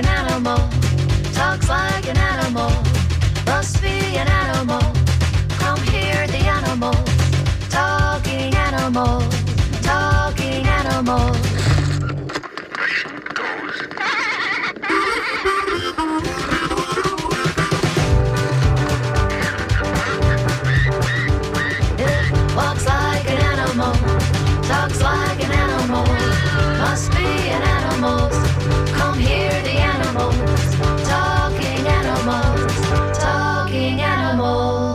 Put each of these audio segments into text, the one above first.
an animal, talks like an animal, must be an animal. Come hear the animals, talking animals, talking animals. It walks like an animal, talks like an animal, must be an animal. Come hear the animals, talking animals, talking animals.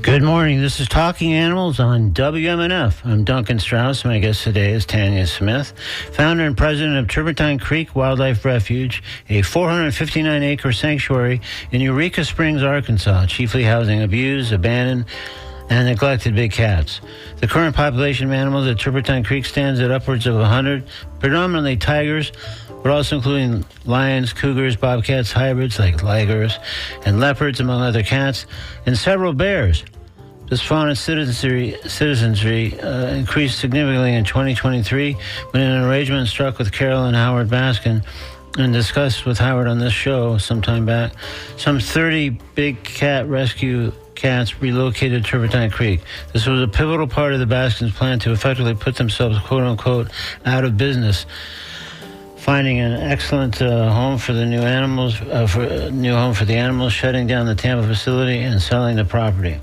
Good morning. This is Talking Animals on WMNF. I'm Duncan Strauss. My guest today is Tanya Smith, founder and president of Turpentine Creek Wildlife Refuge, a 459-acre sanctuary in Eureka Springs, Arkansas, chiefly housing abused, abandoned, and neglected big cats. The current population of animals at Turpentine Creek stands at upwards of 100, predominantly tigers, but also including lions, cougars, bobcats, hybrids like ligers, and leopards, among other cats, and several bears. This fauna citizenry increased significantly in 2023 when an arrangement struck with Carol and Howard Baskin and discussed with Howard on this show some time back. Some 30 big cat rescue cats relocated to Turpentine Creek. This was a pivotal part of the Baskins' plan to effectively put themselves, quote-unquote, out of business, finding an excellent home for the new animals, shutting down the Tampa facility, and selling the property.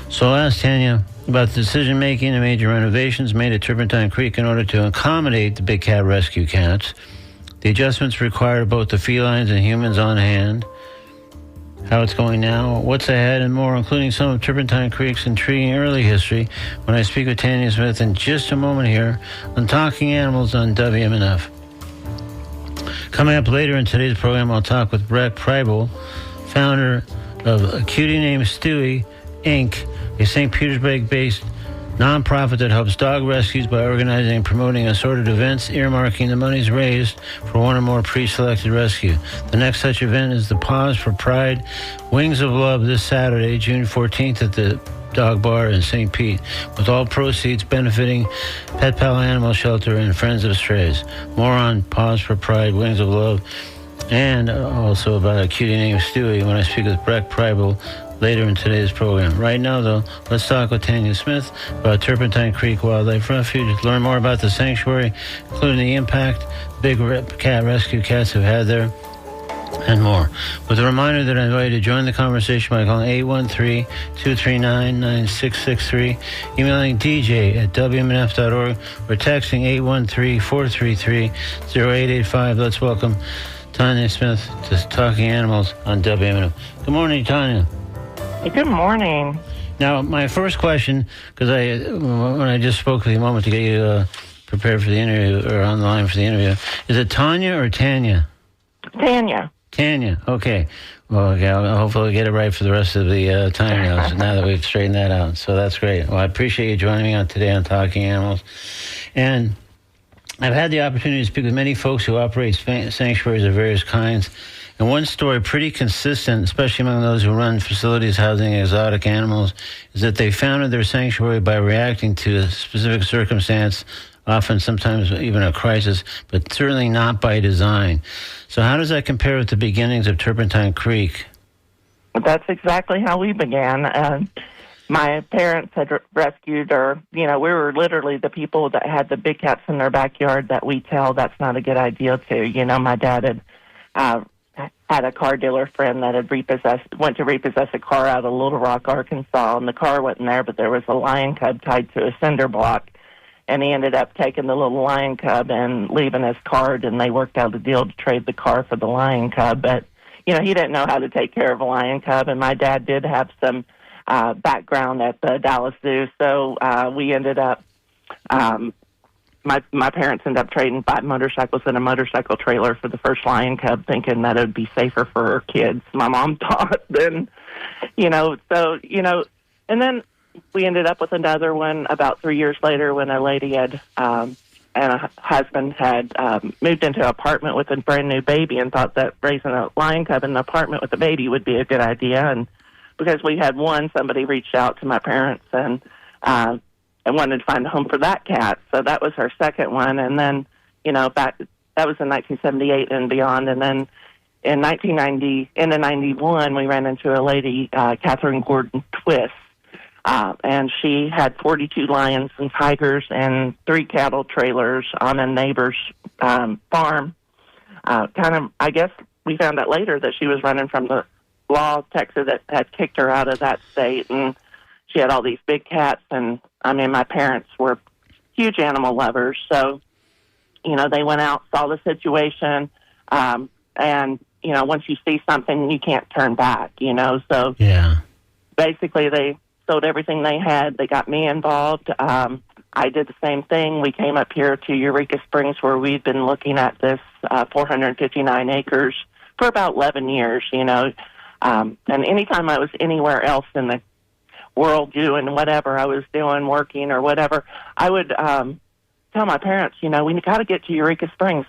So I asked Tanya about the decision-making and major renovations made at Turpentine Creek in order to accommodate the big cat rescue cats, the adjustments required of both the felines and humans on hand, how it's going now, what's ahead, and more, including some of Turpentine Creek's intriguing early history, when I speak with Tanya Smith in just a moment here on Talking Animals on WMNF. Coming up later in today's program, I'll talk with Brett Preibel, founder of A Cutie Named Stewie, Inc., a St. Petersburg-based nonprofit that helps dog rescues by organizing and promoting assorted events, earmarking the monies raised for one or more pre-selected rescue. The next such event is the Pause for Pride Wings of Love this Saturday, June 14th at the Dog Bar in St. Pete, with all proceeds benefiting Pet Pal Animal Shelter and Friends of Strays. More on Pause for Pride Wings of Love and also about A Cutie Named Stewie when I speak with Brett Preibel later in today's program. Right now, though, let's talk with Tanya Smith about Turpentine Creek Wildlife Refuge, learn more about the sanctuary, including the impact big cat rescue cats have had there, and more. With a reminder that I invite you to join the conversation by calling 813-239-9663, emailing dj@wmnf.org, or texting 813-433-0885. Let's welcome Tanya Smith to Talking Animals on WMNF. Good morning, Tanya. Good morning. Now, my first question, because when I just spoke with you a moment to get you prepared for the interview, or on the line for the interview, is it Tanya or Tanya? Tanya. Tanya, okay. Well, okay, I'll hopefully get it right for the rest of the time now that we've straightened that out. So that's great. Well, I appreciate you joining me on today on Talking Animals. And I've had the opportunity to speak with many folks who operate sanctuaries of various kinds. And one story pretty consistent, especially among those who run facilities housing exotic animals, is that they founded their sanctuary by reacting to a specific circumstance, often sometimes even a crisis, but certainly not by design. So how does that compare with the beginnings of Turpentine Creek? That's exactly how we began. My parents had rescued, we were literally the people that had the big cats in their backyard that we tell that's not a good idea to. My dad had a car dealer friend that had went to repossess a car out of Little Rock, Arkansas, and the car wasn't there, but there was a lion cub tied to a cinder block, and he ended up taking the little lion cub and leaving his card, and they worked out a deal to trade the car for the lion cub, but, he didn't know how to take care of a lion cub, and my dad did have some background at the Dallas Zoo, so we ended up my parents ended up trading 5 motorcycles and a motorcycle trailer for the first lion cub, thinking that it would be safer for her kids. My mom thought then, and then we ended up with another one about 3 years later when a lady had and a husband had moved into an apartment with a brand new baby and thought that raising a lion cub in an apartment with a baby would be a good idea. And because we had one, somebody reached out to my parents and wanted to find a home for that cat. So that was our second one. And then, that was in 1978 and beyond. And then in 1990, into 91, we ran into a lady, Catherine Gordon Twist, and she had 42 lions and tigers and 3 cattle trailers on a neighbor's farm. I guess we found out later that she was running from the law of Texas that had kicked her out of that state, and she had all these big cats. And, my parents were huge animal lovers, so, they went out, saw the situation, and, once you see something, you can't turn back, so Yeah. basically they sold everything they had. They got me involved. I did the same thing. We came up here to Eureka Springs, where we'd been looking at this 459 acres for about 11 years, and anytime I was anywhere else in the world doing whatever I was doing, working or whatever, I would tell my parents, we got to get to Eureka Springs.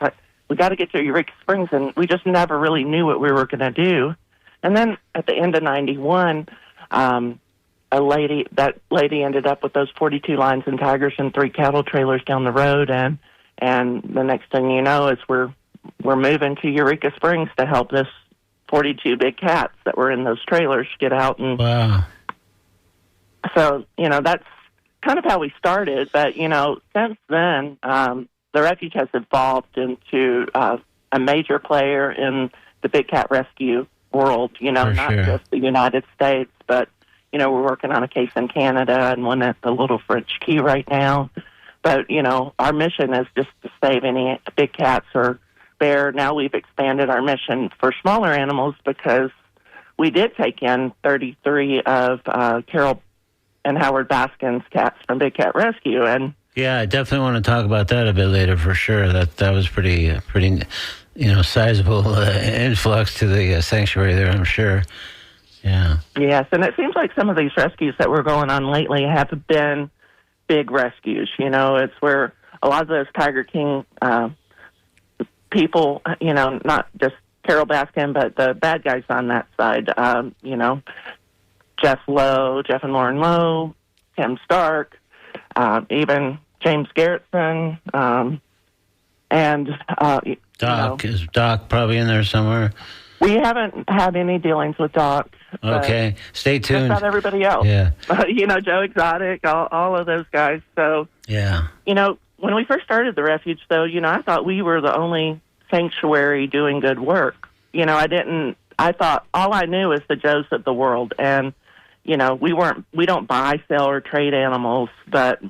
We got to get to Eureka Springs, and we just never really knew what we were going to do. And then at the end of 91, that lady ended up with those 42 lions and tigers and 3 cattle trailers down the road, and the next thing you know is we're moving to Eureka Springs to help this 42 big cats that were in those trailers get out. And Wow. so, that's kind of how we started. But, since then, the refuge has evolved into a major player in the big cat rescue world, not sure. just the United States, but, we're working on a case in Canada and one at the Little French Key right now. But, our mission is just to save any big cats or bear. Now we've expanded our mission for smaller animals because we did take in 33 of Carol and Howard Baskin's cats from Big Cat Rescue. And Yeah, I definitely want to talk about that a bit later for sure. That was pretty sizable influx to the sanctuary there, I'm sure. Yeah. yes, and it seems like some of these rescues that we're going on lately have been big rescues. It's where a lot of those Tiger King people, not just Carol Baskin, but the bad guys on that side, Jeff and Lauren Lowe, Tim Stark, even James Garrettson, and Doc, is Doc probably in there somewhere? We haven't had any dealings with Doc. Okay, stay tuned. Just about everybody else. Yeah. Joe Exotic, all of those guys. So, Yeah. when we first started the refuge, though, I thought we were the only sanctuary doing good work. I thought all I knew is the Joes of the world. And, we don't buy, sell, or trade animals. But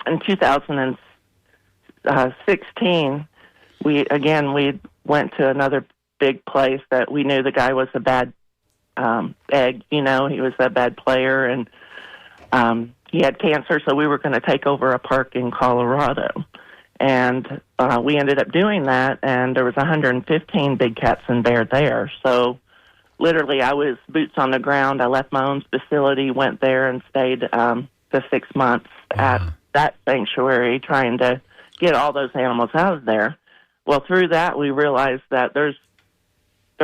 in 2016, we went to another big place that we knew the guy was a bad egg. He was a bad player, and he had cancer, so we were going to take over a park in Colorado. And we ended up doing that, and there was 115 big cats and bear there. So literally I was boots on the ground. I left my own facility, went there, and stayed the 6 months at that sanctuary trying to get all those animals out of there. Well, through that, we realized that there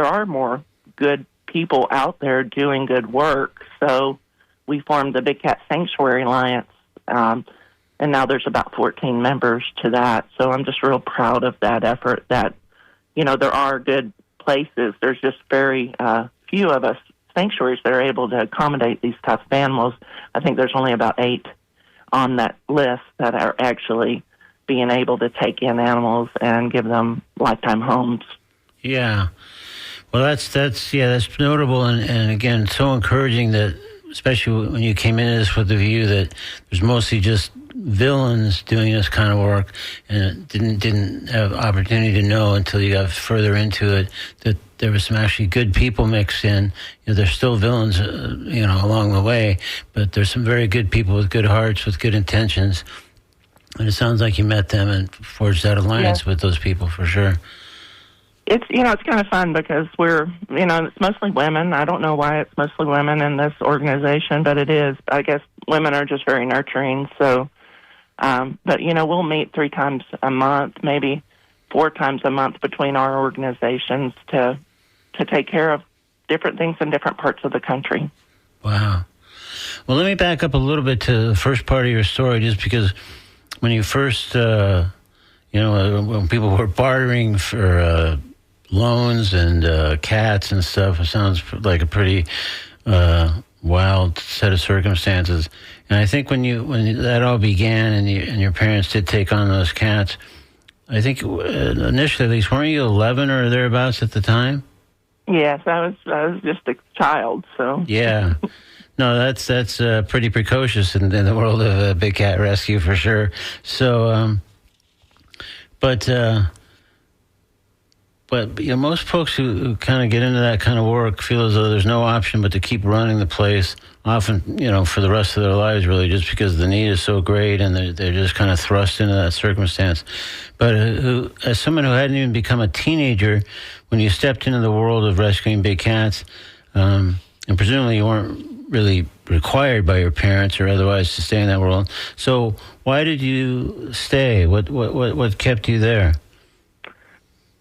are more good people out there doing good work. So we formed the Big Cat Sanctuary Alliance, and now there's about 14 members to that. So I'm just real proud of that effort that, there are good places. There's just very few of us sanctuaries that are able to accommodate these types of animals. I think there's only about 8 on that list that are actually being able to take in animals and give them lifetime homes. Yeah. Well, that's notable, and again, so encouraging that, especially when you came into this with the view that there's mostly just villains doing this kind of work, and didn't have opportunity to know until you got further into it that there was some actually good people mixed in. There's still villains, along the way, but there's some very good people with good hearts, with good intentions. And it sounds like you met them and forged that alliance with those people for sure. It's it's kind of fun because we're it's mostly women. I don't know why it's mostly women in this organization, but it is. I guess women are just very nurturing. So, but we'll meet 3 times a month, maybe 4 times a month between our organizations to take care of different things in different parts of the country. Wow. Well, let me back up a little bit to the first part of your story, just because when you first, when people were bartering for loans and cats and stuff, it sounds like a pretty wild set of circumstances. And I think when that all began and your parents did take on those cats, I think initially, at least, weren't you 11 or thereabouts at the time? Yes, I was just a child, so. Yeah. No, that's pretty precocious in the world of big cat rescue for sure. So, but most folks who kind of get into that kind of work feel as though there's no option but to keep running the place, often, for the rest of their lives, really, just because the need is so great and they're just kind of thrust into that circumstance. But as someone who hadn't even become a teenager, when you stepped into the world of rescuing big cats, and presumably you weren't really required by your parents or otherwise to stay in that world. So why did you stay? What kept you there?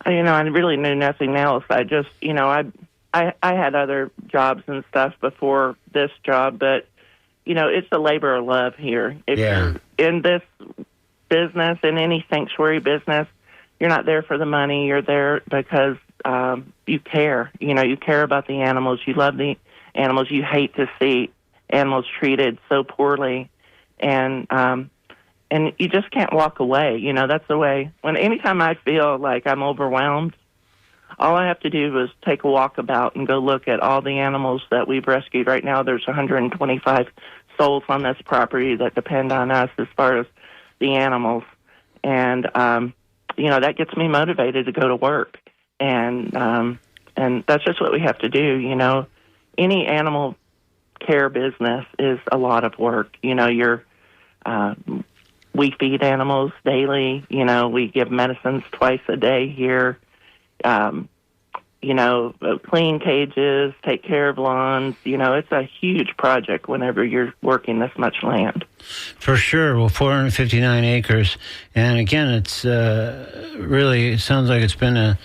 I really knew nothing else. I just, I had other jobs and stuff before this job, but, it's a labor of love here. If you're in this business, in any sanctuary business, you're not there for the money. You're there because you care. You care about the animals. You love the animals. You hate to see animals treated so poorly. And you just can't walk away. That's the way. Anytime I feel like I'm overwhelmed, all I have to do is take a walk about and go look at all the animals that we've rescued. Right now, there's 125 souls on this property that depend on us as far as the animals. And, that gets me motivated to go to work. And that's just what we have to do, Any animal care business is a lot of work. We feed animals daily. We give medicines twice a day here. Clean cages, take care of lawns. It's a huge project whenever you're working this much land. For sure. Well, 459 acres. And again, it's really, it sounds like it's been a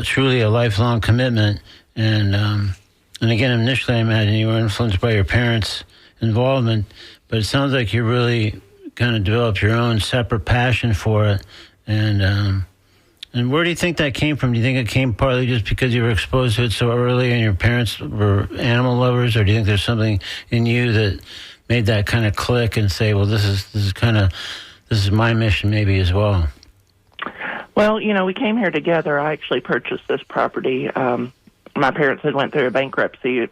truly a lifelong commitment. And again, initially, I imagine you were influenced by your parents' involvement, but it sounds like you really kind of developed your own separate passion for it. And where do you think that came from? Do you think it came partly just because you were exposed to it so early and your parents were animal lovers, or do you think there's something in you that made that kind of click and say, well, this is my mission maybe as well? Well, we came here together. I actually purchased this property. My parents had went through a bankruptcy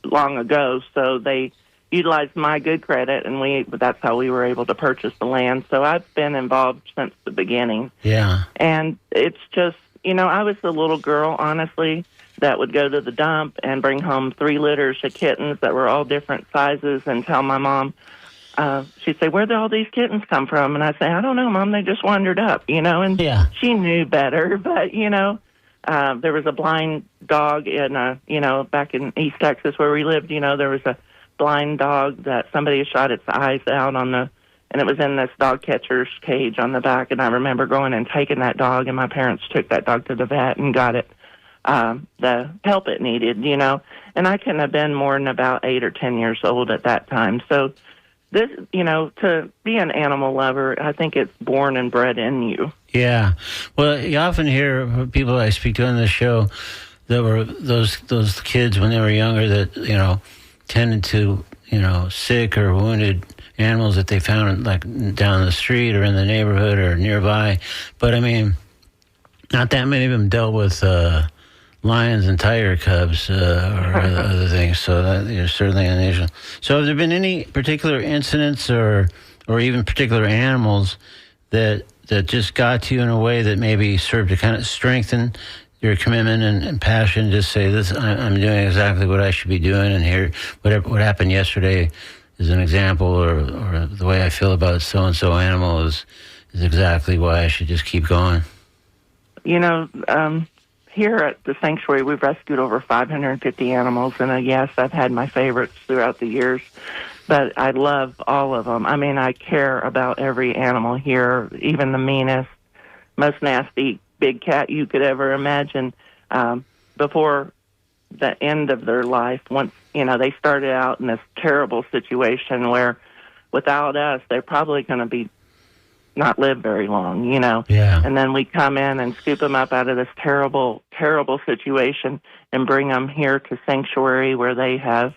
long ago, so they utilized my good credit, and that's how we were able to purchase the land. So I've been involved since the beginning. Yeah. And it's just, I was the little girl, honestly, that would go to the dump and bring home 3 litters of kittens that were all different sizes and tell my mom, she'd say, where did all these kittens come from? And I'd say, I don't know, Mom, they just wandered up, and she knew better. But, there was a blind dog in, back in East Texas where we lived, there was a blind dog that somebody shot its eyes out and it was in this dog catcher's cage on the back. And I remember going and taking that dog, and my parents took that dog to the vet and got it the help it needed, And I couldn't have been more than about 8 or 10 years old at that time. So this, to be an animal lover, I think it's born and bred in you. Yeah. Well, you often hear people I speak to on this show that were those kids when they were younger that, tended to, sick or wounded animals that they found like down the street or in the neighborhood or nearby. But I mean, not that many of them dealt with lions and tiger cubs or other things. So that is certainly unusual. So have there been any particular incidents or even particular animals that just got to you in a way that maybe served to kind of strengthen your commitment and passion? Just say, this, I'm doing exactly what I should be doing, and here, what happened yesterday is an example, or the way I feel about so-and-so animal is exactly why I should just keep going. Here at the sanctuary, we've rescued over 550 animals, and yes, I've had my favorites throughout the years, but I love all of them. I mean, I care about every animal here, even the meanest, most nasty big cat you could ever imagine. Before the end of their life. Once, they started out in this terrible situation where without us, they're probably going to be not live very long, Yeah. And then we come in and scoop them up out of this terrible, terrible situation and bring them here to sanctuary where they have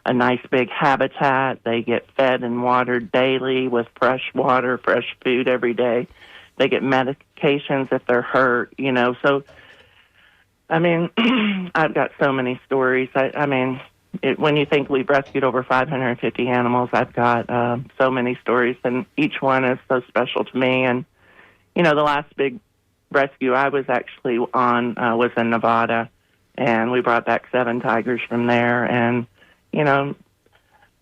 a nice big habitat. They get fed and watered daily with fresh water, fresh food every day. They get medications if they're hurt, So, I mean, I've got so many stories. When you think we've rescued over 550 animals, I've got so many stories, and each one is so special to me. And, the last big rescue I was actually on was in Nevada, and we brought back 7 tigers from there. And,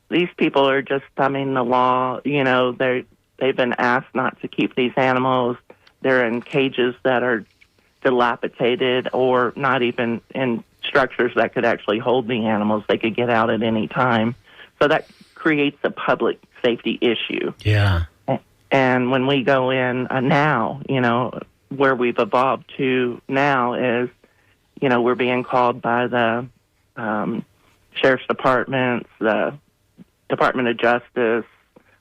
these people are just, the law, they've been asked not to keep these animals. They're in cages that are dilapidated or not even in structures that could actually hold the animals. They could get out at any time. So that creates a public safety issue. Yeah. And when we go in now, where we've evolved to now is, we're being called by the sheriff's departments, the Department of Justice,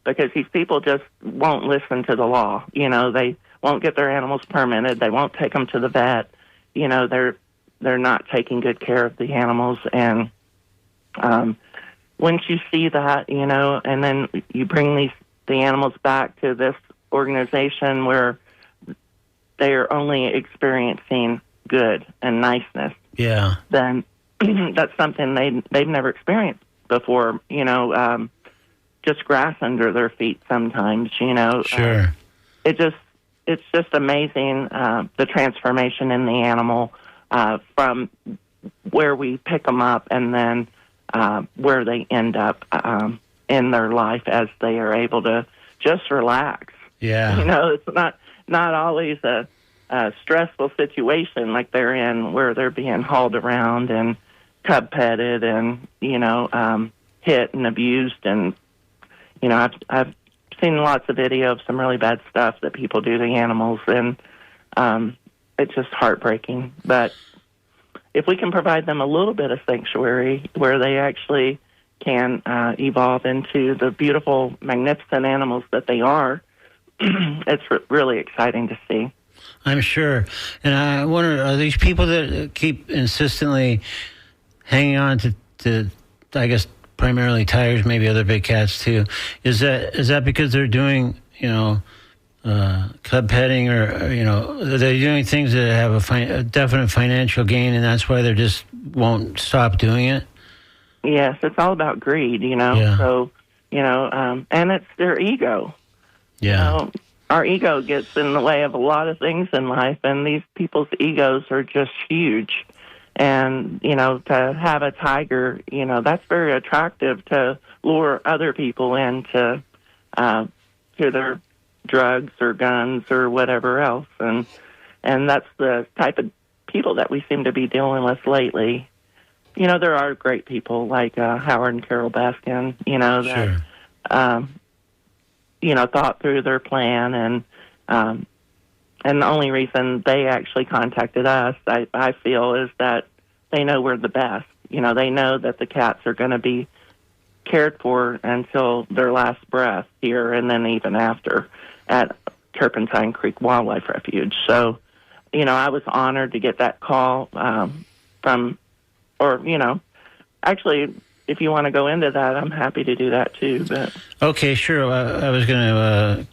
because these people just won't listen to the law. They won't get their animals permitted. They won't take them to the vet. They're not taking good care of the animals. And once you see that, and then you bring the animals back to this organization where they are only experiencing good and niceness, then that's something they've never experienced before. Just grass under their feet sometimes. Sure. It's just amazing the transformation in the animal from where we pick them up and then where they end up in their life as they are able to just relax. Yeah. It's not always a stressful situation like they're in where they're being hauled around and cub petted and, hit and abused. And, I've seen lots of video of some really bad stuff that people do to animals, and it's just heartbreaking. But if we can provide them a little bit of sanctuary where they actually can evolve into the beautiful, magnificent animals that they are, it's really exciting to see. I'm sure. And I wonder, are these people that keep insistently hanging on to I guess, primarily tigers, maybe other big cats too, is that because they're doing, cub petting or they're doing things that have a definite financial gain, and that's why they just won't stop doing it? Yes, it's all about greed, Yeah. So, and it's their ego. Yeah. Our ego gets in the way of a lot of things in life, and these people's egos are just huge. And, to have a tiger, that's very attractive to lure other people into to their drugs or guns or whatever else. And that's the type of people that we seem to be dealing with lately. There are great people like Howard and Carol Baskin, that, Sure. thought through their plan. And the only reason they actually contacted us, I feel, is that they know we're the best. They know that the cats are going to be cared for until their last breath here and then even after at Turpentine Creek Wildlife Refuge. So, I was honored to get that call actually, if you want to go into that, I'm happy to do that too. But Okay, sure. I was going to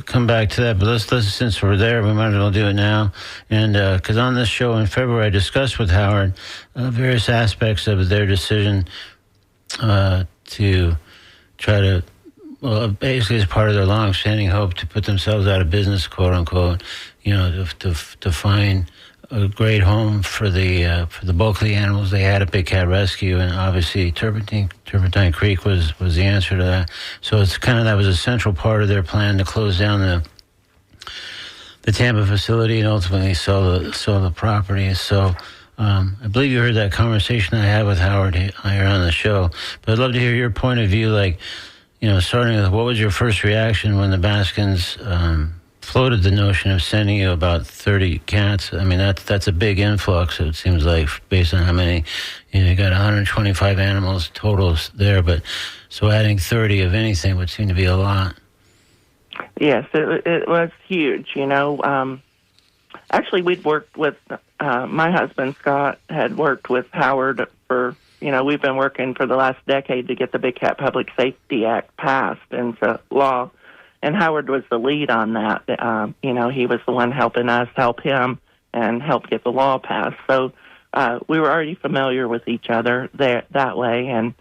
come back to that, but let's since we're there, we might as well do it now. And because on this show in February, I discussed with Howard various aspects of their decision to try to, basically as part of their long-standing hope to put themselves out of business, quote unquote, to find a great home for the bulk of the animals they had at Big Cat Rescue, and obviously Turpentine Creek was the answer to that. So it's that was a central part of their plan to close down the Tampa facility and ultimately sell the property. So I believe you heard that conversation I had with Howard here on the show. But I'd love to hear your point of view, starting with what was your first reaction when the Baskins floated the notion of sending you about 30 cats. I mean, that's a big influx, it seems like, based on how many, you got 125 animals total there, but so adding 30 of anything would seem to be a lot. Yes, it was huge, Actually, we'd worked with, my husband, Scott, had worked with Howard for, we've been working for the last decade to get the Big Cat Public Safety Act passed into law. And Howard was the lead on that. He was the one helping us help him and help get the law passed. So we were already familiar with each other that way. And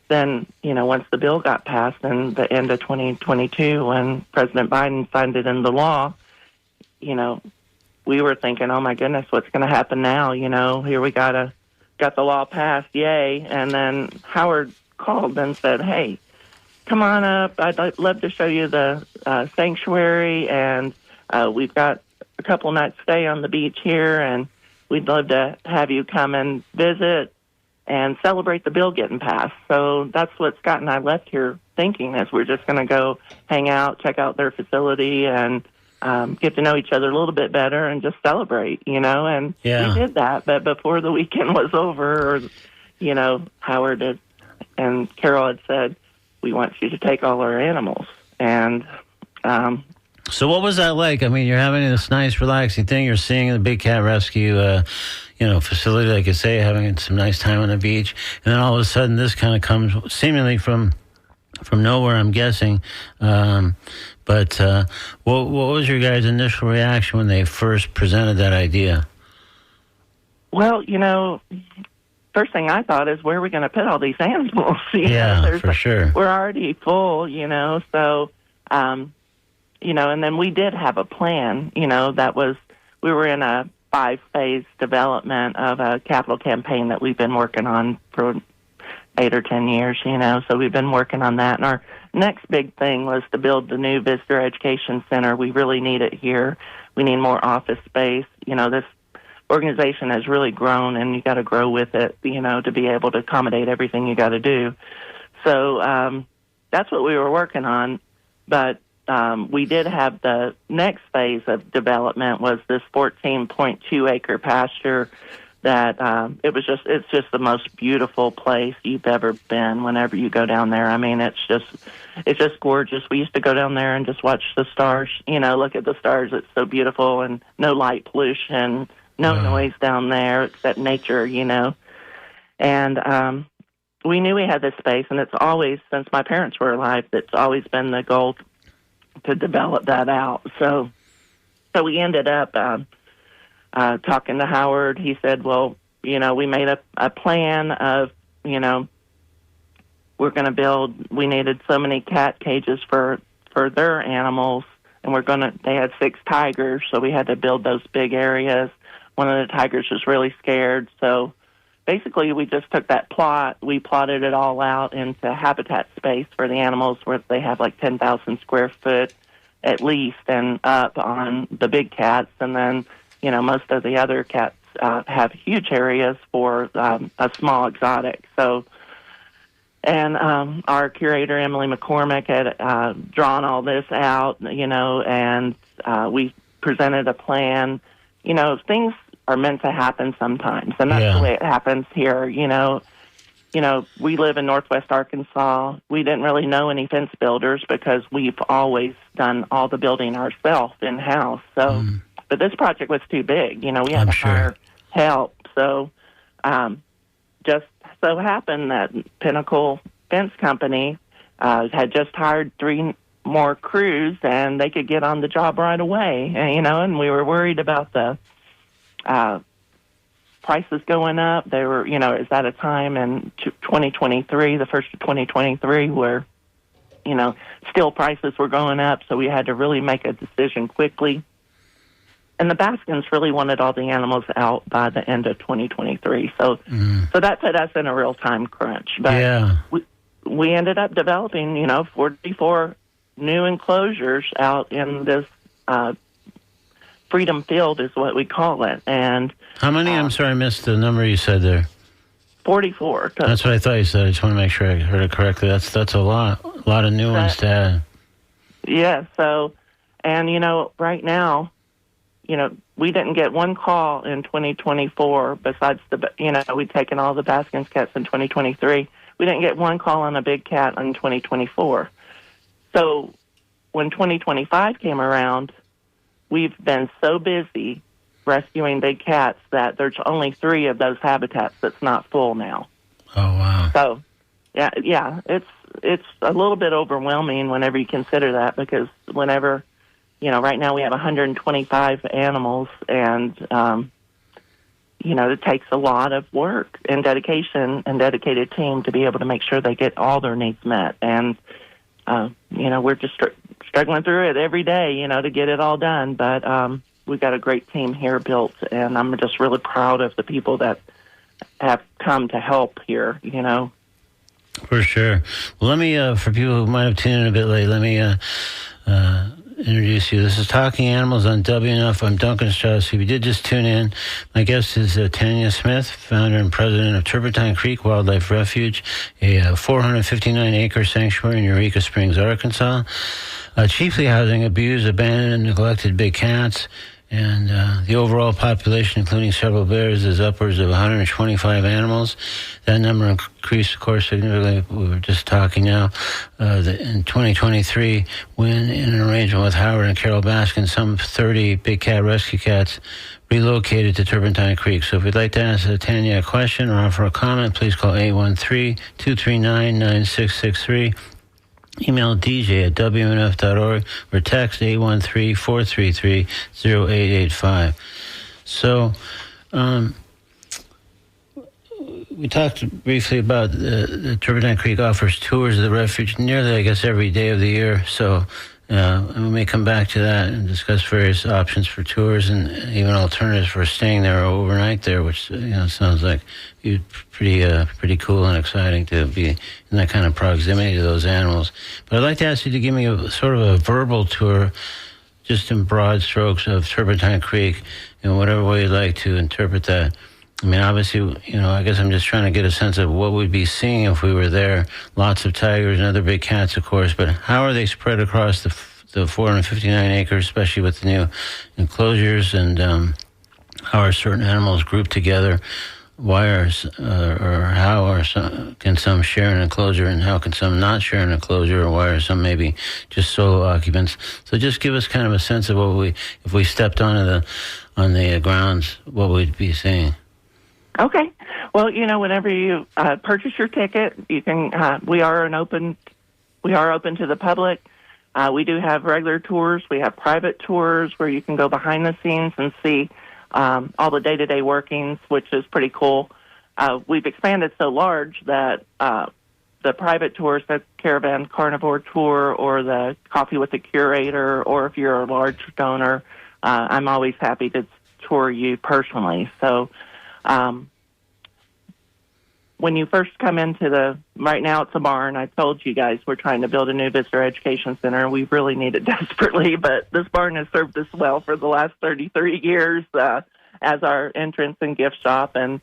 then, once the bill got passed in the end of 2022, when President Biden signed it into law, we were thinking, oh, my goodness, what's going to happen now? Here we got the law passed, yay. And then Howard called and said, hey, come on up. I'd love to show you the sanctuary, and we've got a couple nights stay on the beach here, and we'd love to have you come and visit and celebrate the bill getting passed. So that's what Scott and I left here thinking, is we're just going to go hang out, check out their facility, and get to know each other a little bit better and just celebrate, and we did that. But before the weekend was over, Howard and Carol had said, we want you to take all our animals. And so what was that like? I mean, you're having this nice, relaxing thing. You're seeing the Big Cat Rescue, facility, like you say, having some nice time on the beach. And then all of a sudden, this kind of comes seemingly from nowhere, I'm guessing. But what was your guys' initial reaction when they first presented that idea? Well, first thing I thought is, where are we going to put all these animals? For sure. We're already full, so, and then we did have a plan, we were in a 5-phase development of a capital campaign that we've been working on for 8 or 10 years, so we've been working on that. And our next big thing was to build the new Visitor Education Center. We really need it here. We need more office space. This organization has really grown, and you got to grow with it, to be able to accommodate everything you got to do. So that's what we were working on. But we did have the next phase of development was this 14.2 acre pasture that it's just the most beautiful place you've ever been whenever you go down there. I mean, it's just gorgeous. We used to go down there and just watch the stars, look at the stars. It's so beautiful, and no light pollution, no noise down there except nature, And we knew we had this space, and it's always, since my parents were alive, it's always been the goal to develop that out. So we ended up talking to Howard. He said, well, we made a plan of, we're going to build, we needed so many cat cages for their animals, and they had 6 tigers, so we had to build those big areas. One of the tigers was really scared, so basically we just took that plot, we plotted it all out into habitat space for the animals, where they have like 10,000 square foot at least and up on the big cats, and then most of the other cats have huge areas for a small exotic. So, and our curator, Emily McCormick, had drawn all this out, and we presented a plan. Things are meant to happen sometimes, and that's the way it happens here. We live in Northwest Arkansas. We didn't really know any fence builders because we've always done all the building ourselves in-house. So, but this project was too big. We had to hire help. So, just so happened that Pinnacle Fence Company had just hired 3 more crews, and they could get on the job right away. And we were worried about the prices going up. They were, is at a time in 2023, the first of 2023, where, steel prices were going up, so we had to really make a decision quickly. And the Baskins really wanted all the animals out by the end of 2023, so that put us in a real time crunch. But we ended up developing, 44 new enclosures out in this Freedom Field is what we call it. And how many? I'm sorry, I missed the number you said there. 44. That's what I thought you said. I just want to make sure I heard it correctly. That's a lot of new ones to add. Yeah. So, and right now, we didn't get one call in 2024 besides we'd taken all the Baskins cats in 2023. We didn't get one call on a big cat in 2024. So when 2025 came around, we've been so busy rescuing big cats that there's only 3 of those habitats that's not full now. Oh, wow. So, yeah, it's a little bit overwhelming whenever you consider that, because whenever, right now we have 125 animals, and, it takes a lot of work and dedication and dedicated team to be able to make sure they get all their needs met. And, we're just struggling through it every day, to get it all done. But we've got a great team here built, and I'm just really proud of the people that have come to help here, For sure. Well, let me, for people who might have tuned in a bit late, let me introduce you. This is Talking Animals on WNF. I'm Duncan Strauss. If you did just tune in, my guest is Tanya Smith, founder and president of Turpentine Creek Wildlife Refuge, a 459-acre sanctuary in Eureka Springs, Arkansas, chiefly housing abused, abandoned, and neglected big cats. And the overall population, including several bears, is upwards of 125 animals. That number increased, of course, significantly. We were just talking now in 2023, when in an arrangement with Howard and Carol Baskin, some 30 big cat rescue cats relocated to Turpentine Creek. So if you'd like to ask Tanya a question or offer a comment, please call 813-239-9663. Email DJ at WNF.org or text 813-433-0885. So, we talked briefly about the Turpentine Creek offers tours of the refuge nearly, I guess, every day of the year. So, and we may come back to that and discuss various options for tours and even alternatives for staying there or overnight there, which sounds like pretty cool and exciting to be in that kind of proximity to those animals. But I'd like to ask you to give me a sort of a verbal tour, just in broad strokes, of Turpentine Creek in whatever way you'd like to interpret that. I mean, obviously, I guess I'm just trying to get a sense of what we'd be seeing if we were there. Lots of tigers and other big cats, of course, but how are they spread across the 459 acres, especially with the new enclosures, and how are certain animals grouped together? How can some share an enclosure, and how can some not share an enclosure, or why are some maybe just solo occupants? So just give us kind of a sense of if we stepped on the grounds, what we'd be seeing. Okay. Well, whenever you purchase your ticket, you can. We are open to the public. We do have regular tours. We have private tours where you can go behind the scenes and see all the day-to-day workings, which is pretty cool. We've expanded so large that the private tours, the Caravan Carnivore Tour or the Coffee with the Curator, or if you're a large donor, I'm always happy to tour you personally. So when you first come into right now it's a barn. I told you guys we're trying to build a new visitor education center. We really need it desperately, but this barn has served us well for the last 33 years as our entrance and gift shop. And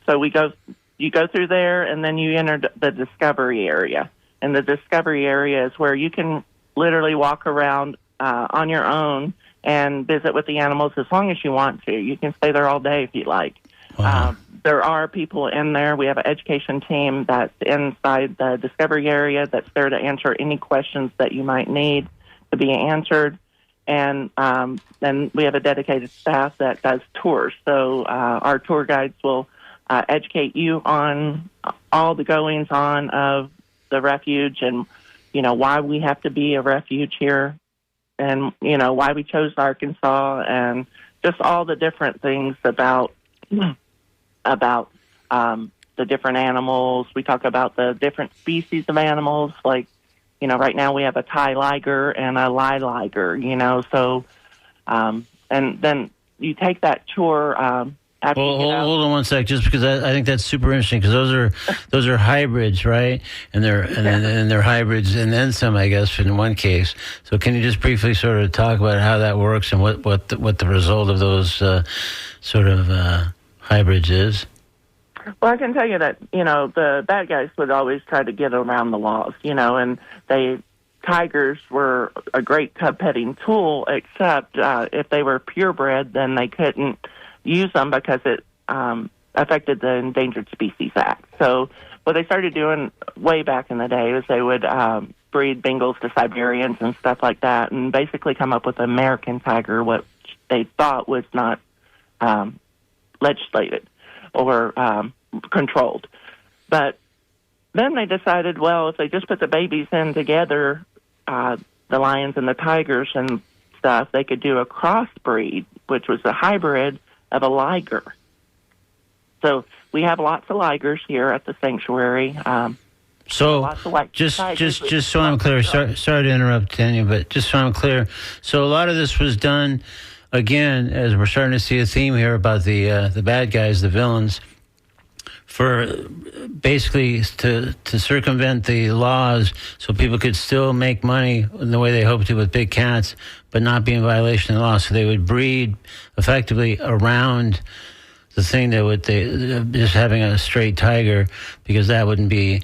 so you go through there, and then you enter the discovery area. And the discovery area is where you can literally walk around on your own and visit with the animals as long as you want to. You can stay there all day if you like. Wow. There are people in there. We have an education team that's inside the discovery area that's there to answer any questions that you might need to be answered. And then we have a dedicated staff that does tours. So our tour guides will educate you on all the goings-on of the refuge, and, why we have to be a refuge here, and, why we chose Arkansas, and just all the different things about the different animals. We talk about the different species of animals, like, right now we have a Thai liger and a Lai liger, so, and then you take that tour, after you get out. Hold on one sec, just because I think that's super interesting, because those are hybrids, right? And they're hybrids, and then some, I guess, in one case. So can you just briefly sort of talk about how that works and what the result of those hybrids is? Well, I can tell you that, the bad guys would always try to get around the laws, and they tigers were a great cub petting tool, except if they were purebred, then they couldn't use them because it affected the Endangered Species Act. So what they started doing way back in the day is they would breed Bengals to Siberians and stuff like that, and basically come up with American tiger, what they thought was not legislated or controlled. But then they decided, well, if they just put the babies in together, the lions and the tigers and stuff, they could do a crossbreed, which was a hybrid of a liger. So we have lots of ligers here at the sanctuary. So just so I'm clear, sorry to interrupt, Tanya, but just so I'm clear, so a lot of this was done, again, as we're starting to see a theme here about the bad guys, the villains, for basically to circumvent the laws so people could still make money in the way they hope to with big cats, but not be in violation of the law. So they would breed effectively around the thing that would just having a straight tiger, because that wouldn't be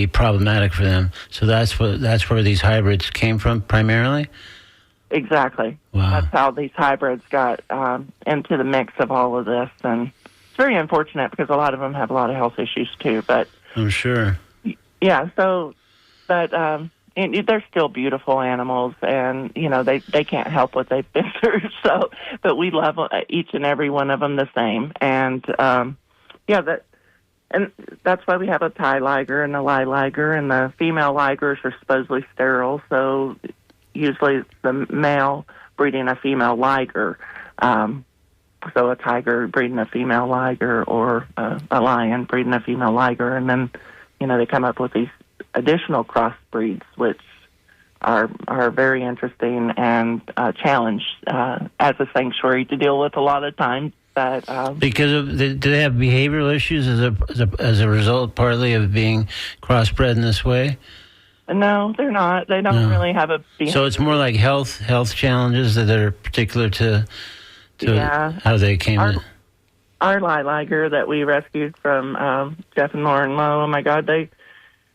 problematic for them. So that's where these hybrids came from primarily. Exactly. Wow. That's how these hybrids got into the mix of all of this, and it's very unfortunate because a lot of them have a lot of health issues too. But I'm sure. Yeah. So, but and they're still beautiful animals, and they can't help what they've been through. So, but we love each and every one of them the same, and that's why we have a Thai liger and a Lai liger, and the female ligers are supposedly sterile. So usually it's the male breeding a female liger. So a tiger breeding a female liger, or a lion breeding a female liger, and then they come up with these additional crossbreeds, which are very interesting and challenge as a sanctuary to deal with a lot of times. That because do they have behavioral issues as a result, partly of being crossbred in this way? No, they're not. They don't really have a behavior. So it's more like health challenges that are particular to how they came in. Our liger that we rescued from Jeff and Lauren Lowe, oh my God,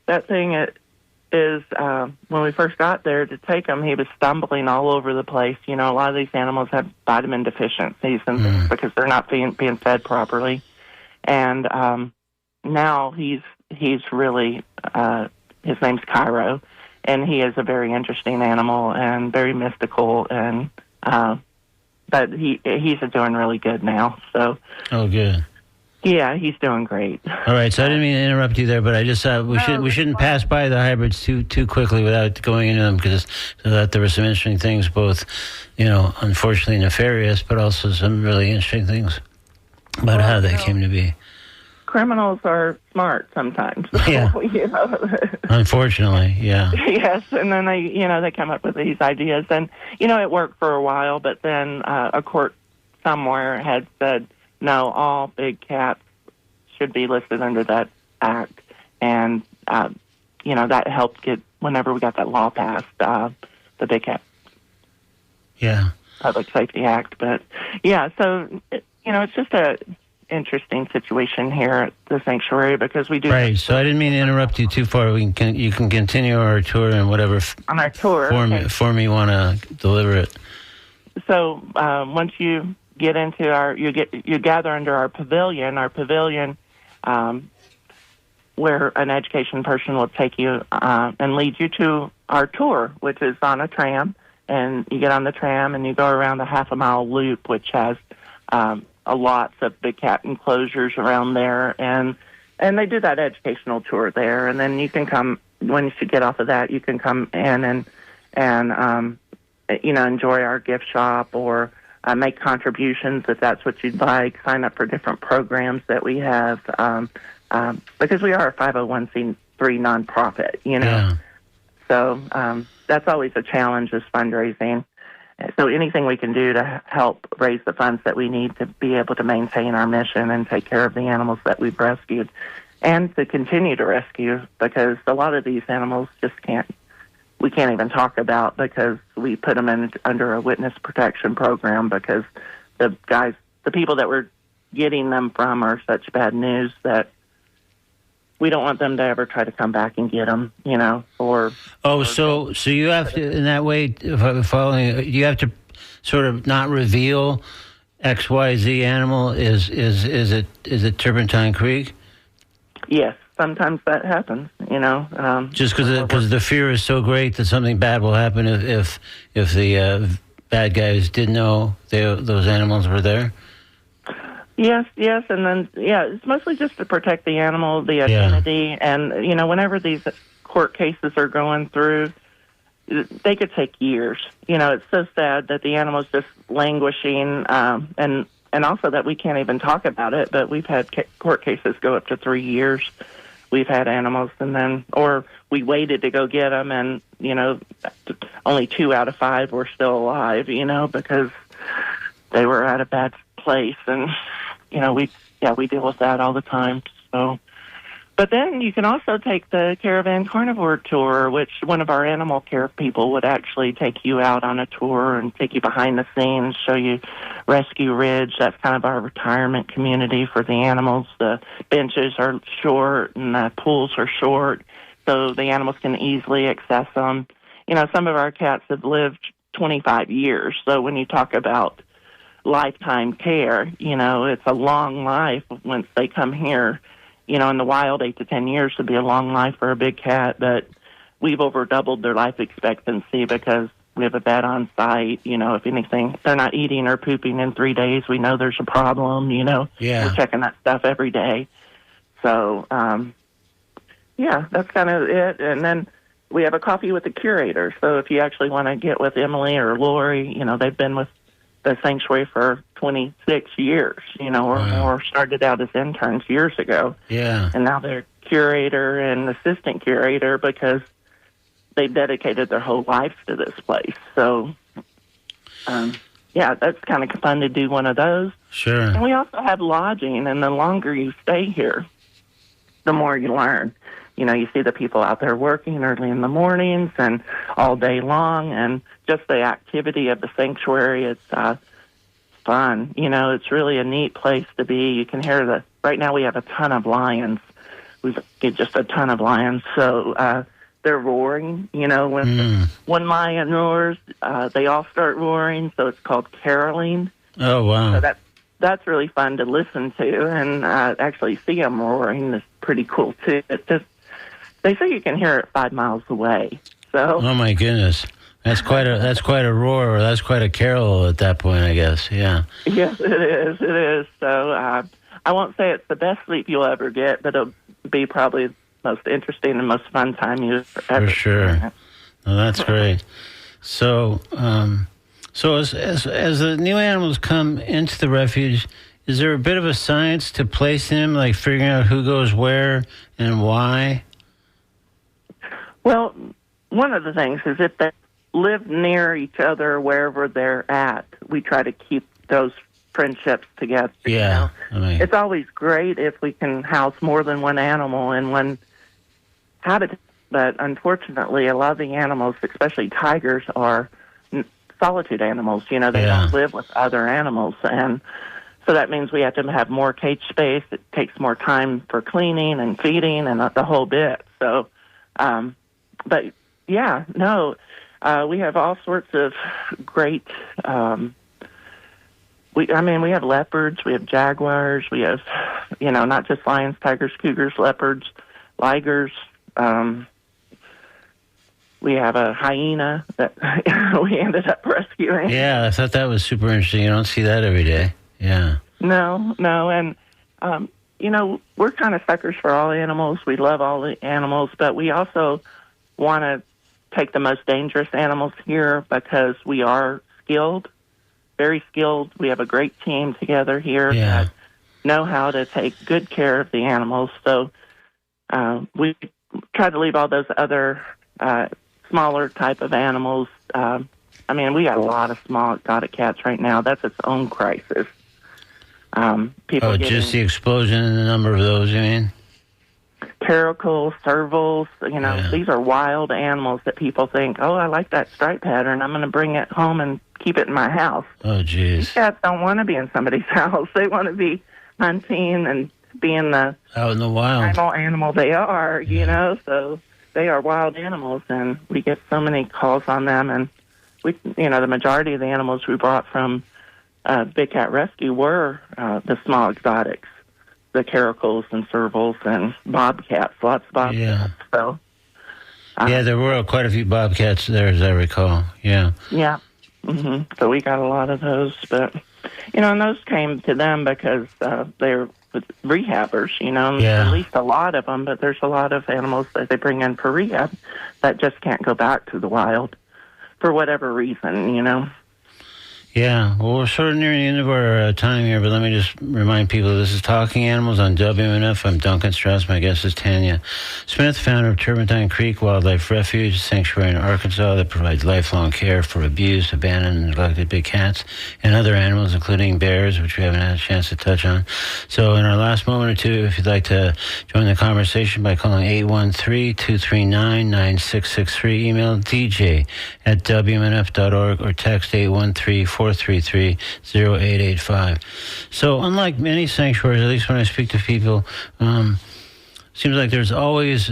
that thing is when we first got there to take him, he was stumbling all over the place. A lot of these animals have vitamin deficiencies and things because they're not being fed properly. And now he's really, his name's Cairo, and he is a very interesting animal and very mystical, and but he's doing really good now. So. Oh, good. Yeah, he's doing great. All right, so I didn't mean to interrupt you there, but I just thought we shouldn't pass by the hybrids too quickly without going into them, because I thought there were some interesting things, both, unfortunately nefarious, but also some really interesting things about how they came to be. Criminals are smart sometimes. Yeah. Unfortunately, yeah. Yes, and then they come up with these ideas, and it worked for a while, but then a court somewhere had said, no, all big cats should be listed under that act, and that helped get, whenever we got that law passed, the Big Cat Public Safety Act. But so it's just a interesting situation here at the sanctuary, because we do. Right. So I didn't mean to interrupt you too far. You can continue our tour and whatever on our tour form you want to deliver it. So once you get into you gather under our pavilion, where an education person will take you and lead you to our tour, which is on a tram, and you get on the tram and you go around a half-a-mile loop, which has lots of big cat enclosures around there, and they do that educational tour there, and then you can come, once you get off of that, you can come in and enjoy our gift shop, or make contributions if that's what you'd like. Sign up for different programs that we have, because we are a 501c3 nonprofit, Yeah. So that's always a challenge, is fundraising. So anything we can do to help raise the funds that we need to be able to maintain our mission and take care of the animals that we've rescued, and to continue to rescue, because a lot of these animals we can't even talk about, because we put them under a witness protection program, because the people that we're getting them from are such bad news that we don't want them to ever try to come back and get them, or... So you have to, in that way, following, you have to sort of not reveal XYZ animal is it Turpentine Creek? Yes, sometimes that happens, Just because the fear is so great that something bad will happen if the bad guys didn't know those animals were there? Yes, and then, it's mostly just to protect the animal, the identity, and, whenever these court cases are going through, they could take years. It's so sad that the animal's just languishing, and also that we can't even talk about it, but we've had court cases go up to 3 years. We've had animals, or we waited to go get them, and, only 2 out of 5 were still alive, because they were at a bad place, and, we deal with that all the time, so... But then you can also take the caravan carnivore tour, which one of our animal care people would actually take you out on a tour and take you behind the scenes, show you Rescue Ridge. That's kind of our retirement community for the animals. The benches are short and the pools are short, so the animals can easily access them. Some of our cats have lived 25 years, so when you talk about lifetime care, it's a long life once they come here. In the wild, 8 to 10 years would be a long life for a big cat, but we've over doubled their life expectancy because we have a vet on site. If anything, they're not eating or pooping in 3 days, we know there's a problem, We're checking that stuff every day. So, that's kind of it. And then we have a coffee with the curator. So if you actually want to get with Emily or Lori, they've been with the sanctuary for 26 years, or started out as interns years ago. Yeah. And now they're curator and assistant curator because they've dedicated their whole lives to this place. So, that's kind of fun to do one of those. Sure. And we also have lodging, and the longer you stay here, the more you learn. You see the people out there working early in the mornings and all day long, and just the activity of the sanctuary, it's fun. It's really a neat place to be. You can hear right now we have a ton of lions. We've got just a ton of lions. So they're roaring, when one lion roars, they all start roaring. So it's called caroling. Oh, wow. So that's really fun to listen to, and actually see them roaring is pretty cool too. They say you can hear it 5 miles away. So. Oh my goodness, that's quite a roar, or that's quite a carol at that point, I guess. Yeah. Yes, it is. It is. So I won't say it's the best sleep you'll ever get, but it'll be probably the most interesting and most fun time you've ever. For sure. Oh, that's great. So, as the new animals come into the refuge, is there a bit of a science to placing them, like figuring out who goes where and why? Well, one of the things is if they live near each other wherever they're at, we try to keep those friendships together. Yeah. It's always great if we can house more than one animal in one habitat, but unfortunately a lot of the animals, especially tigers, are solitude animals. They don't live with other animals, and so that means we have to have more cage space. It takes more time for cleaning and feeding and the whole bit. So, but yeah, no, we have all sorts of great. We have leopards, we have jaguars, we have, not just lions, tigers, cougars, leopards, ligers. We have a hyena that we ended up rescuing. Yeah, I thought that was super interesting. You don't see that every day. Yeah. No, and we're kind of suckers for all animals. We love all the animals, but we also want to take the most dangerous animals here because we are skilled, very skilled. We have a great team together here that know how to take good care of the animals. So we try to leave all those other smaller type of animals. We got a lot of small exotic cats right now. That's its own crisis. Just the explosion in the number of those, you mean? Caracals, servals, these are wild animals that people think, oh, I like that stripe pattern. I'm going to bring it home and keep it in my house. Oh, geez. These cats don't want to be in somebody's house. They want to be hunting and being the out in the wild. primal animal they are, so they are wild animals, and we get so many calls on them. And the majority of the animals we brought from Big Cat Rescue were the small exotics, the caracals and servals and bobcats, lots of bobcats. Yeah. So, there were quite a few bobcats there, as I recall. Yeah. Yeah. So we got a lot of those, but and those came to them because they're rehabbers, at least a lot of them, but there's a lot of animals that they bring in for rehab that just can't go back to the wild for whatever reason, Yeah, well, we're sort of nearing the end of our time here, but let me just remind people this is Talking Animals on WMNF. I'm Duncan Strauss. My guest is Tanya Smith, founder of Turpentine Creek Wildlife Refuge, a sanctuary in Arkansas that provides lifelong care for abused, abandoned, and neglected big cats and other animals, including bears, which we haven't had a chance to touch on. So in our last moment or two, if you'd like to join the conversation by calling 813-239-9663, email dj@wmnf.org or text 813-433-0885. So unlike many sanctuaries, at least when I speak to people, seems like there's always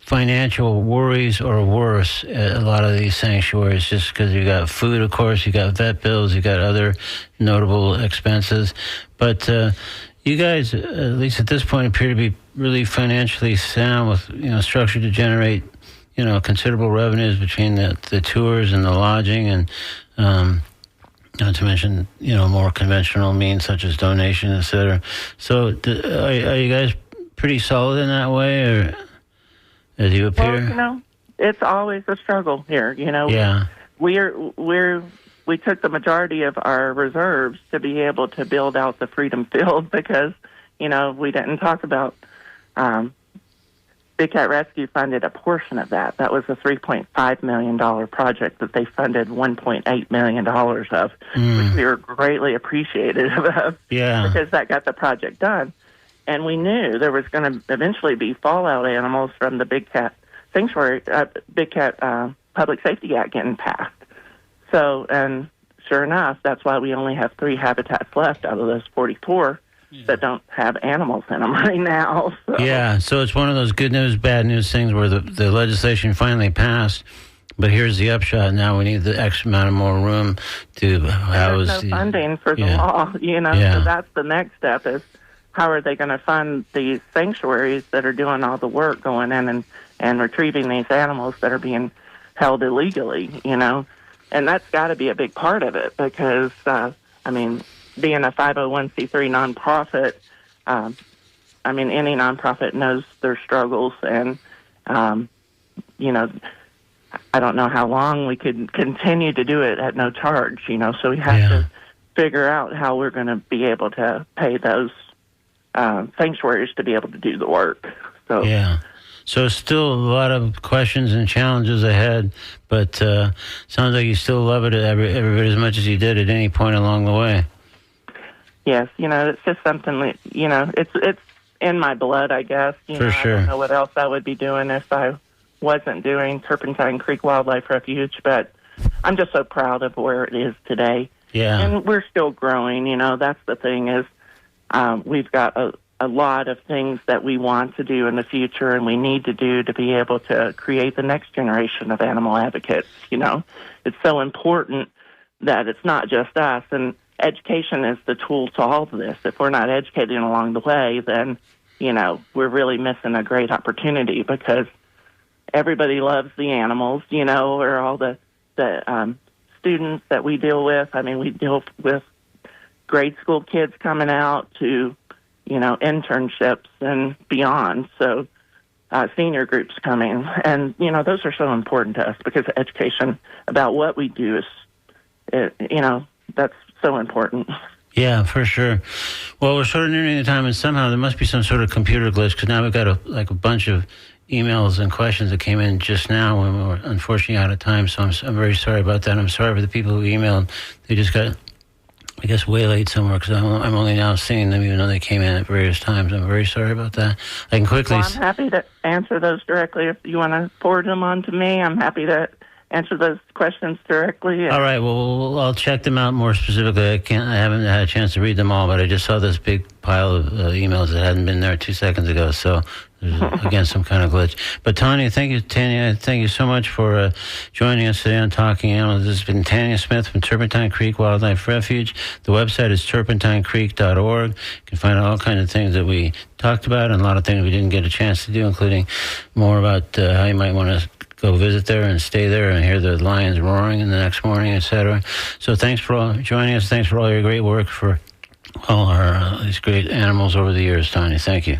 financial worries or worse at a lot of these sanctuaries, just because you got food, of course, you got vet bills, you got other notable expenses. But you guys, at least at this point, appear to be really financially sound with, structure to generate considerable revenues between the tours and the lodging, and not to mention, more conventional means such as donation, et cetera. So are you guys pretty solid in that way, or as you appear? Well, it's always a struggle here, Yeah. We took the majority of our reserves to be able to build out the Freedom Field because, we didn't talk about Big Cat Rescue funded a portion of that. That was a $3.5 million project that they funded $1.8 million of, which we were greatly appreciative of because that got the project done. And we knew there was going to eventually be fallout animals from the Big Cat Sanctuary, Big Cat Public Safety Act getting passed. So, and sure enough, that's why we only have 3 habitats left out of those 44. That don't have animals in them right now. So. Yeah, so it's one of those good news, bad news things where the legislation finally passed, but here's the upshot. Now we need the X amount of more room to house. There's no funding for the law, so that's the next step is how are they going to fund these sanctuaries that are doing all the work going in and retrieving these animals that are being held illegally, and that's got to be a big part of it because, being a 501c3 nonprofit, any nonprofit knows their struggles, and, I don't know how long we could continue to do it at no charge, so we have to figure out how we're going to be able to pay those sanctuaries to be able to do the work. So. Yeah. So still a lot of questions and challenges ahead, but sounds like you still love it every bit as much as you did at any point along the way. Yes, it's just something that, it's in my blood, I guess. For sure. I don't know what else I would be doing if I wasn't doing Turpentine Creek Wildlife Refuge, but I'm just so proud of where it is today. Yeah. And we're still growing, that's the thing is we've got a lot of things that we want to do in the future and we need to do to be able to create the next generation of animal advocates, It's so important that it's not just us, and education is the tool to all of this. If we're not educating along the way, then, we're really missing a great opportunity because everybody loves the animals, or all the students that we deal with. We deal with grade school kids coming out to, internships and beyond. So senior groups coming. And, those are so important to us because education about what we do is, that's so important. Yeah, for sure. Well, we're sort of nearing the time, and somehow there must be some sort of computer glitch because now we've got a bunch of emails and questions that came in just now when we were unfortunately out of time. So I'm very sorry about that. I'm sorry for the people who emailed. They just got, I guess, waylaid somewhere because I'm only now seeing them even though they came in at various times. I'm very sorry about that. I can quickly... Well, I'm happy to answer those directly. If you want to forward them on to me, I'm happy to answer those questions directly. All right. Well, I'll check them out more specifically. I haven't had a chance to read them all, but I just saw this big pile of emails that hadn't been there 2 seconds ago. So there's, again, some kind of glitch. But Tanya, thank you so much for joining us today on Talking Animals. This has been Tanya Smith from Turpentine Creek Wildlife Refuge. The website is turpentinecreek.org. You can find all kinds of things that we talked about and a lot of things we didn't get a chance to do, including more about how you might want to go visit there and stay there and hear the lions roaring in the next morning, etc. So thanks for joining us. Thanks for all your great work for all our these great animals over the years, Tanya. Thank you.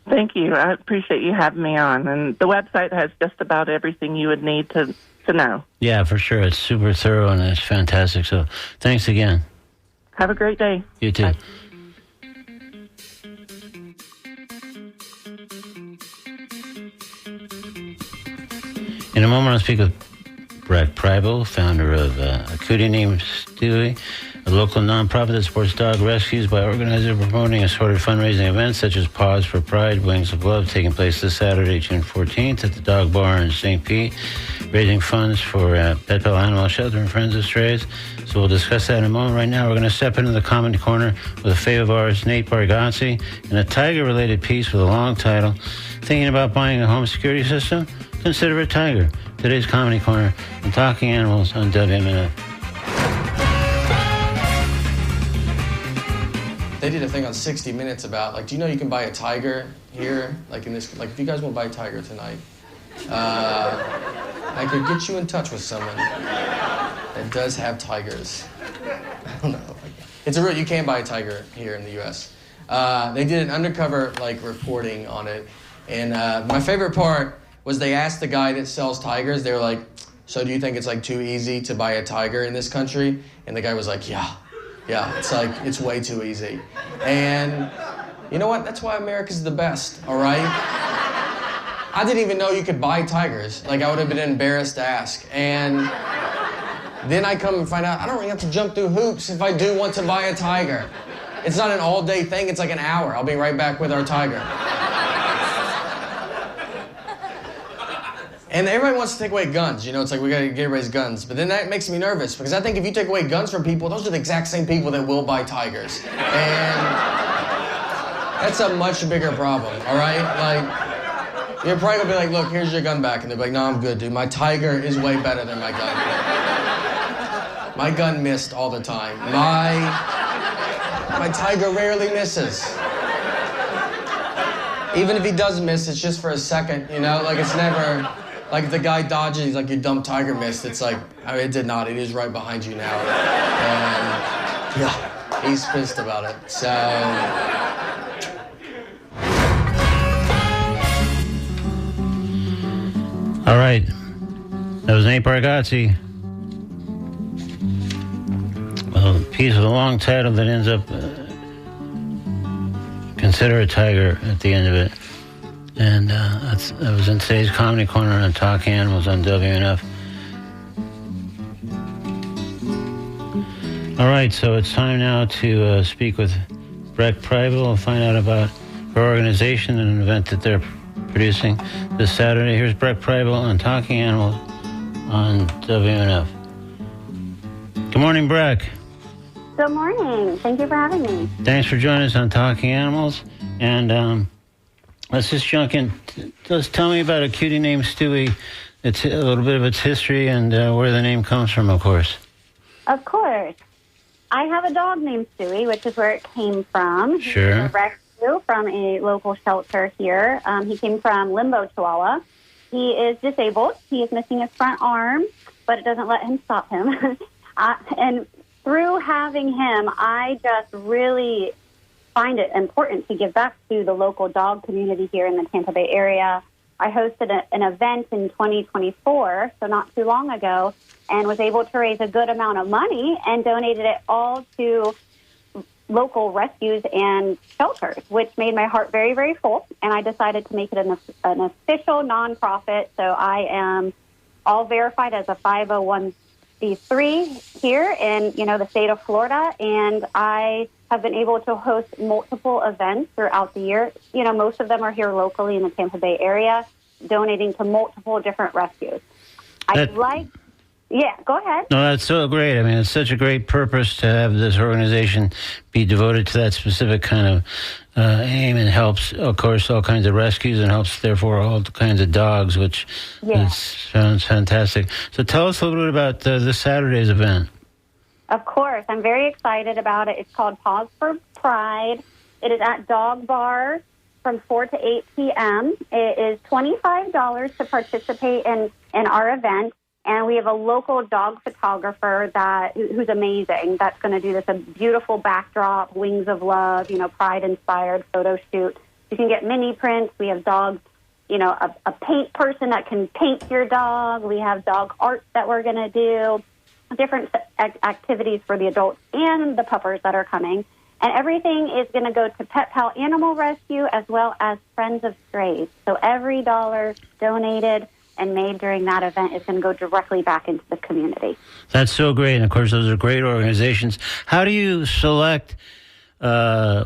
Thank you. I appreciate you having me on. And the website has just about everything you would need to know. Yeah, for sure. It's super thorough and it's fantastic. So thanks again. Have a great day. You too. Bye. In a moment, I'll speak with Brett Preibel, founder of A Cutie Named Stewie, a local nonprofit that supports dog rescues by organizing and promoting assorted fundraising events such as Paws for Pride, Wings of Love, taking place this Saturday, June 14th at the Dog Bar in St. Pete, raising funds for Pet Bell Animal Shelter and Friends of Strays. So we'll discuss that in a moment. Right now, we're going to step into the comment corner with a fave of ours, Nate Bargatze, and a tiger-related piece with a long title, Thinking About Buying a Home Security System? Consider a tiger. Today's Comedy Corner and Talking Animals on WMNF. They did a thing on 60 Minutes about, like, do you know you can buy a tiger here? Like, in this, like, if you guys want to buy a tiger tonight, I could get you in touch with someone that does have tigers. I don't know. It's a real, you can buy a tiger here in the U.S. They did an undercover, like, reporting on it. And my favorite part was they asked the guy that sells tigers, they were like, so do you think it's like too easy to buy a tiger in this country? And the guy was like, yeah, it's like, it's way too easy. And you know what? That's why America's the best, all right? I didn't even know you could buy tigers. Like, I would have been embarrassed to ask. And then I come and find out I don't really have to jump through hoops if I do want to buy a tiger. It's not an all-day thing, it's like an hour. I'll be right back with our tiger. And everybody wants to take away guns. You know, it's like we gotta get everybody's guns. But then that makes me nervous because I think if you take away guns from people, those are the exact same people that will buy tigers. And that's a much bigger problem, all right? Like, you're probably gonna be like, look, here's your gun back. And they're like, no, I'm good, dude. My tiger is way better than my gun. My gun missed all the time. My tiger rarely misses. Even if he does miss, it's just for a second, you know? Like, it's never... Like, if the guy dodges, he's like, your dumb tiger missed. It's like, I mean, it did not. It is right behind you now. And, yeah, he's pissed about it. So... All right. That was Nate Bargatze. Well, a piece of a long title that ends up... Consider a tiger at the end of it. And that was in today's Comedy Corner on Talking Animals on WNF. All right, so it's time now to speak with Brett Preibel and find out about her organization and an event that they're producing this Saturday. Here's Brett Preibel on Talking Animals on WNF. Good morning, Brett. Good morning. Thank you for having me. Thanks for joining us on Talking Animals. And let's just jump in. Just tell me about A Cutie Named Stewie. It's a little bit of its history and where the name comes from, of course. Of course. I have a dog named Stewie, which is where it came from. Sure. He was a rescue from a local shelter here. He came from Limbo, Chihuahua. He is disabled. He is missing his front arm, but it doesn't let him stop him. And through having him, I just really find it important to give back to the local dog community here in the Tampa Bay area. I hosted an event in 2024, so not too long ago, and was able to raise a good amount of money and donated it all to local rescues and shelters, which made my heart very, very full. And I decided to make it an official nonprofit. So I am all verified as a 501c3 here in, the state of Florida. And I have been able to host multiple events throughout the year. Most of them are here locally in the Tampa Bay area, donating to multiple different rescues. Yeah, go ahead. No, that's so great. I mean, it's such a great purpose to have this organization be devoted to that specific kind of aim, and helps, of course, all kinds of rescues, and helps, therefore, all kinds of dogs, which sounds fantastic. So tell us a little bit about this Saturday's event. Of course. I'm very excited about it. It's called Pause for Pride. It is at Dog Bar from 4 to 8 p.m. It is $25 to participate in our event. And we have a local dog photographer who's amazing. That's going to do this a beautiful backdrop, wings of love, pride-inspired photo shoot. You can get mini prints. We have dogs, a paint person that can paint your dog. We have dog art that we're going to do, different activities for the adults and the puppers that are coming. And everything is going to go to Pet Pal Animal Rescue as well as Friends of Strays. So every dollar donated and made during that event is going to go directly back into the community. That's so great. And, of course, those are great organizations. How do you select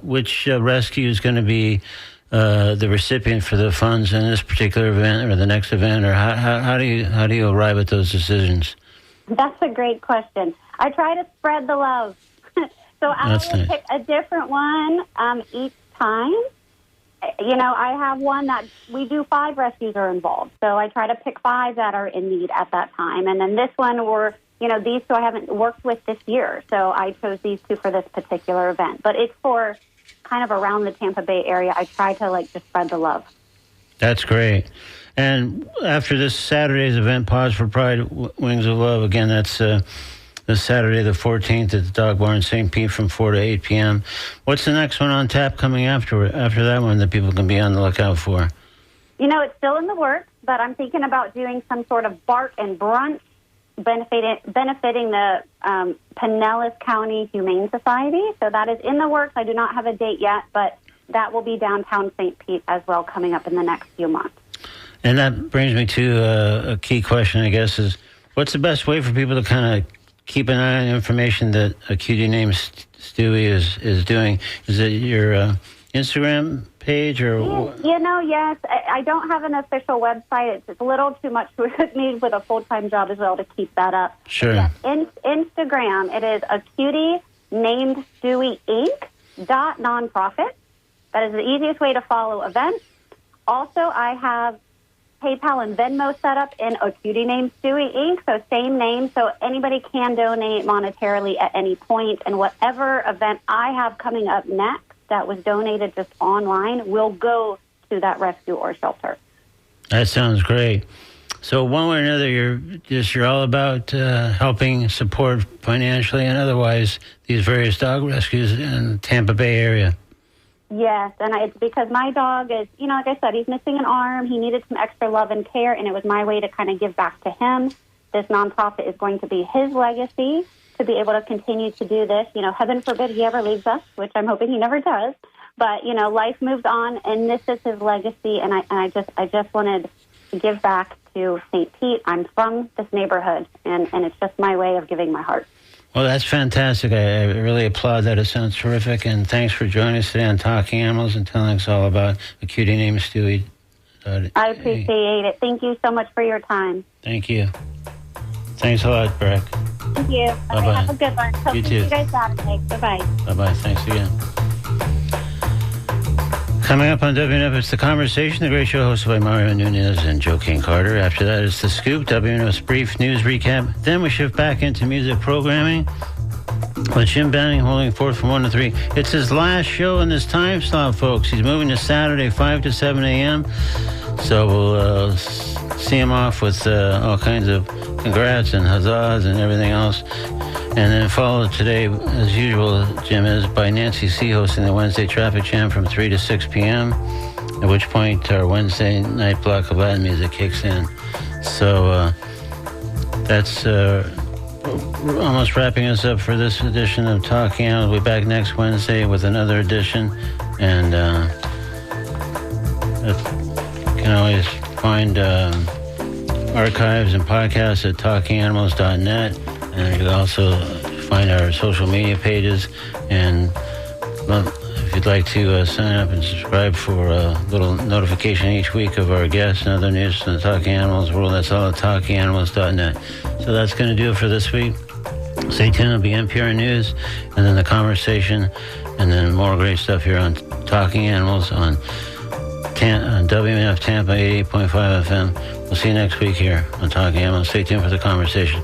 which rescue is going to be the recipient for the funds in this particular event or the next event? Or how do you arrive at those decisions? That's a great question. I try to spread the love. So I will pick a different one each time. I have one that we do 5 rescues are involved. So I try to pick 5 that are in need at that time. And then this one these 2 I haven't worked with this year. So I chose these 2 for this particular event. But it's for kind of around the Tampa Bay area. I try to just spread the love. That's great. And after this Saturday's event, Pause for Pride, Wings of Love, again, that's this Saturday the 14th at the Dog Bar in St. Pete from 4 to 8 p.m. What's the next one on tap coming after that one that people can be on the lookout for? It's still in the works, but I'm thinking about doing some sort of bark and brunch benefiting the Pinellas County Humane Society. So that is in the works. I do not have a date yet, but that will be downtown St. Pete as well coming up in the next few months. And that brings me to a key question, I guess, is what's the best way for people to kind of keep an eye on information that a cutie named Stewie is doing? Is it your Instagram page or? Yes. I don't have an official website. It's a little too much for me with a full-time job as well to keep that up. Sure. Yes, Instagram, it is a cutie named Stewie Inc. That is the easiest way to follow events. Also, I have PayPal and Venmo set up in a cutie named Stewie Inc., so same name, so anybody can donate monetarily at any point, and whatever event I have coming up next that was donated just online will go to that rescue or shelter. That sounds great. So one way or another, you're all about helping support financially and otherwise these various dog rescues in the Tampa Bay area. Yes, and it's because my dog is, like I said, he's missing an arm. He needed some extra love and care, and it was my way to kind of give back to him. This nonprofit is going to be his legacy to be able to continue to do this. Heaven forbid he ever leaves us, which I'm hoping he never does. But, life moves on, and this is his legacy, and I just wanted to give back to St. Pete. I'm from this neighborhood, and it's just my way of giving my heart. Well, that's fantastic. I really applaud that. It sounds terrific. And thanks for joining us today on Talking Animals and telling us all about a cutie named Stewie. I appreciate it. Thank you so much for your time. Thank you. Thanks a lot, Breck. Thank you. Bye-bye. Have a good one. Hope You to too. see you guys Saturday. Bye-bye. Bye-bye. Thanks again. Coming up on WNF, it's The Conversation, the great show hosted by Mario Nunez and Joe King Carter. After that, it's The Scoop, WNF's brief news recap. Then we shift back into music programming with Jim Banning holding forth from 1 to 3. It's his last show in this time slot, folks. He's moving to Saturday, 5 to 7 a.m. So we'll see him off with all kinds of congrats and huzzahs and everything else. And then followed today, as usual, Jim, is by Nancy C. hosting the Wednesday Traffic Jam from 3 to 6 p.m., at which point our Wednesday night block of Latin music kicks in. So that's we're almost wrapping us up for this edition of Talking Animals. We'll be back next Wednesday with another edition. And you can always find archives and podcasts at talkinganimals.net. And you can also find our social media pages. And if you'd like to sign up and subscribe for a little notification each week of our guests and other news from the Talking Animals world, that's all at talkinganimals.net. So that's going to do it for this week. Stay tuned. It'll be NPR News, and then the conversation, and then more great stuff here on Talking Animals on WMF Tampa 88.5 FM. We'll see you next week here on Talking Animals. Stay tuned for the conversation.